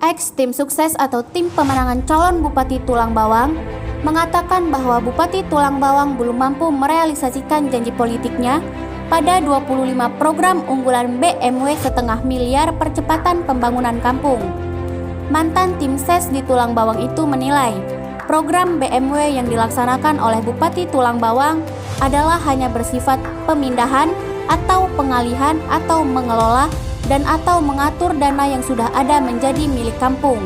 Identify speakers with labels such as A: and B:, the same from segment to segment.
A: Tim sukses atau tim pemenangan calon Bupati Tulang Bawang mengatakan bahwa Bupati Tulang Bawang belum mampu merealisasikan janji politiknya pada 25 program unggulan BMW setengah miliar percepatan pembangunan kampung. Mantan tim ses di Tulang Bawang itu menilai program BMW yang dilaksanakan oleh Bupati Tulang Bawang adalah hanya bersifat pemindahan atau pengalihan atau mengelola dan atau mengatur dana yang sudah ada menjadi milik kampung,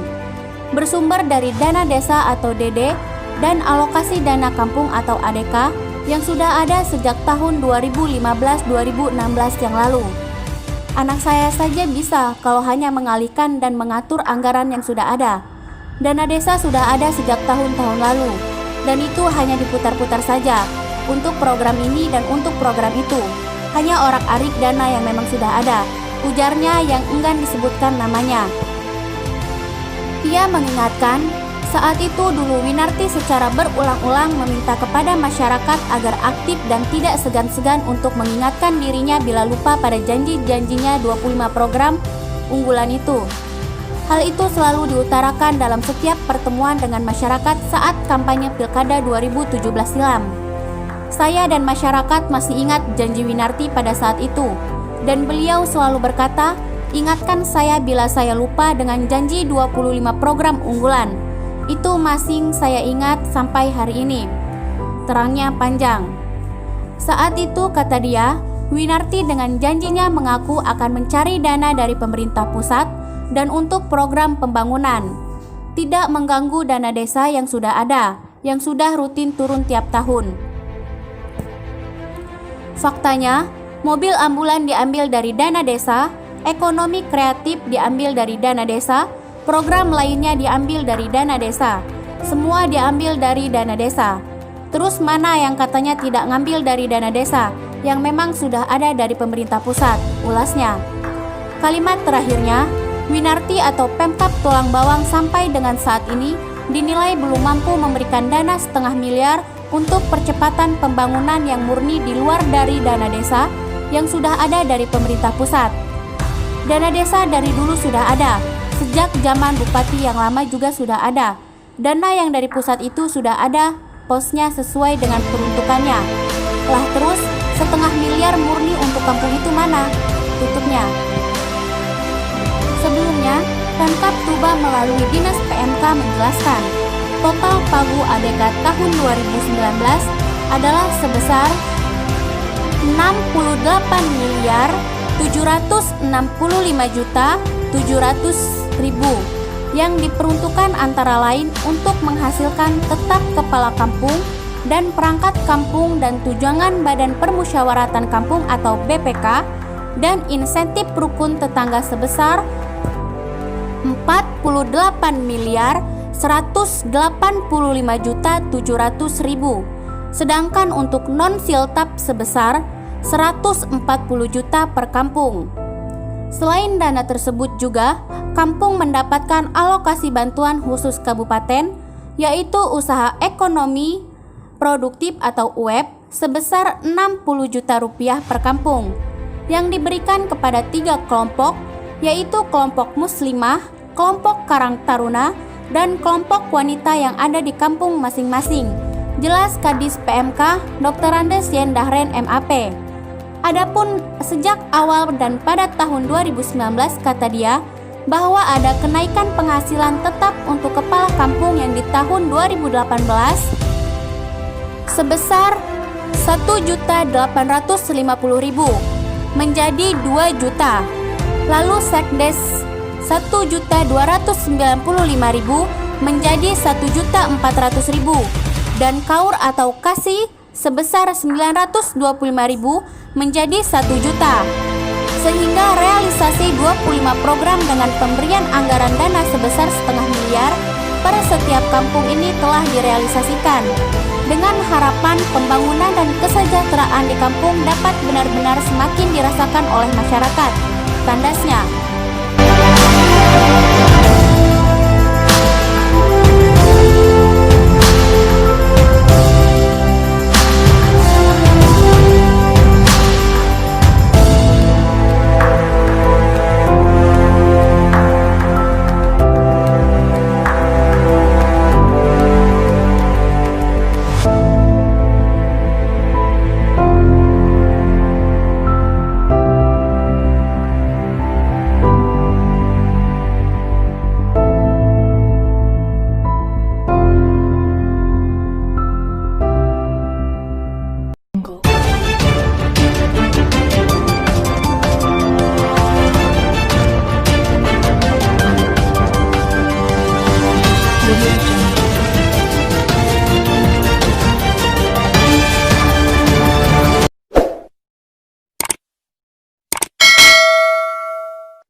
A: bersumber dari dana desa atau DD dan alokasi dana kampung atau ADK yang sudah ada sejak tahun 2015-2016 yang lalu. Anak saya saja bisa kalau hanya mengalihkan dan mengatur anggaran yang sudah ada. Dana desa sudah ada sejak tahun-tahun lalu, dan itu hanya diputar-putar saja untuk program ini dan untuk program itu. Hanya orak-arik dana yang memang sudah ada, ujarnya yang enggan disebutkan namanya. Ia mengingatkan, saat itu dulu Winarti secara berulang-ulang meminta kepada masyarakat agar aktif dan tidak segan-segan untuk mengingatkan dirinya bila lupa pada janji-janjinya 25 program unggulan itu. Hal itu selalu diutarakan dalam setiap pertemuan dengan masyarakat saat kampanye Pilkada 2017 silam. Saya dan masyarakat masih ingat janji Winarti pada saat itu. Dan beliau selalu berkata, ingatkan saya bila saya lupa dengan janji 25 program unggulan. Itu masing saya ingat sampai hari ini. Terangnya panjang. Saat itu, kata dia, Winarti dengan janjinya mengaku akan mencari dana dari pemerintah pusat dan untuk program pembangunan. Tidak mengganggu dana desa yang sudah ada, yang sudah rutin turun tiap tahun. Faktanya, mobil ambulan diambil dari dana desa, ekonomi kreatif diambil dari dana desa, program lainnya diambil dari dana desa. Semua diambil dari dana desa. Terus mana yang katanya tidak ngambil dari dana desa, yang memang sudah ada dari pemerintah pusat, ulasnya. Kalimat terakhirnya, Winarti atau Pemkab Tulang Bawang sampai dengan saat ini dinilai belum mampu memberikan dana setengah miliar untuk percepatan pembangunan yang murni di luar dari dana desa yang sudah ada dari pemerintah pusat. Dana desa dari dulu sudah ada, sejak zaman bupati yang lama juga sudah ada. Dana yang dari pusat itu sudah ada, posnya sesuai dengan peruntukannya. Lah terus, setengah miliar murni untuk kampung itu mana? Tutupnya. Sebelumnya, Pemkab Tuba melalui Dinas PMK menjelaskan, total pagu ADK tahun 2019 adalah sebesar 68.765.700.000 yang diperuntukkan antara lain untuk menghasilkan tetap kepala kampung dan perangkat kampung dan tunjangan Badan Permusyawaratan Kampung atau BPK dan insentif rukun tetangga sebesar 48.185.700.000, sedangkan untuk non-siltap sebesar 140 juta per kampung. Selain dana tersebut juga, kampung mendapatkan alokasi bantuan khusus kabupaten, yaitu usaha ekonomi produktif atau UEP sebesar 60 juta rupiah per kampung, yang diberikan kepada 3 kelompok, yaitu kelompok muslimah, kelompok Karang Taruna, dan kelompok wanita yang ada di kampung masing-masing. Jelas Kadis PMK Dr. Andes Yen Dahren MAP. Adapun sejak awal dan pada tahun 2019 kata dia bahwa ada kenaikan penghasilan tetap untuk kepala kampung yang di tahun 2018 sebesar 1.850.000 menjadi 2 juta. Lalu Sekdes 1.295.000 menjadi 1.400.000 dan KAUR atau kasih sebesar 925.000 menjadi 1 juta. Sehingga realisasi 25 program dengan pemberian anggaran dana sebesar setengah miliar per setiap kampung ini telah direalisasikan dengan harapan pembangunan dan kesejahteraan di kampung dapat benar-benar semakin dirasakan oleh masyarakat, tandasnya.
B: Audio Jungle.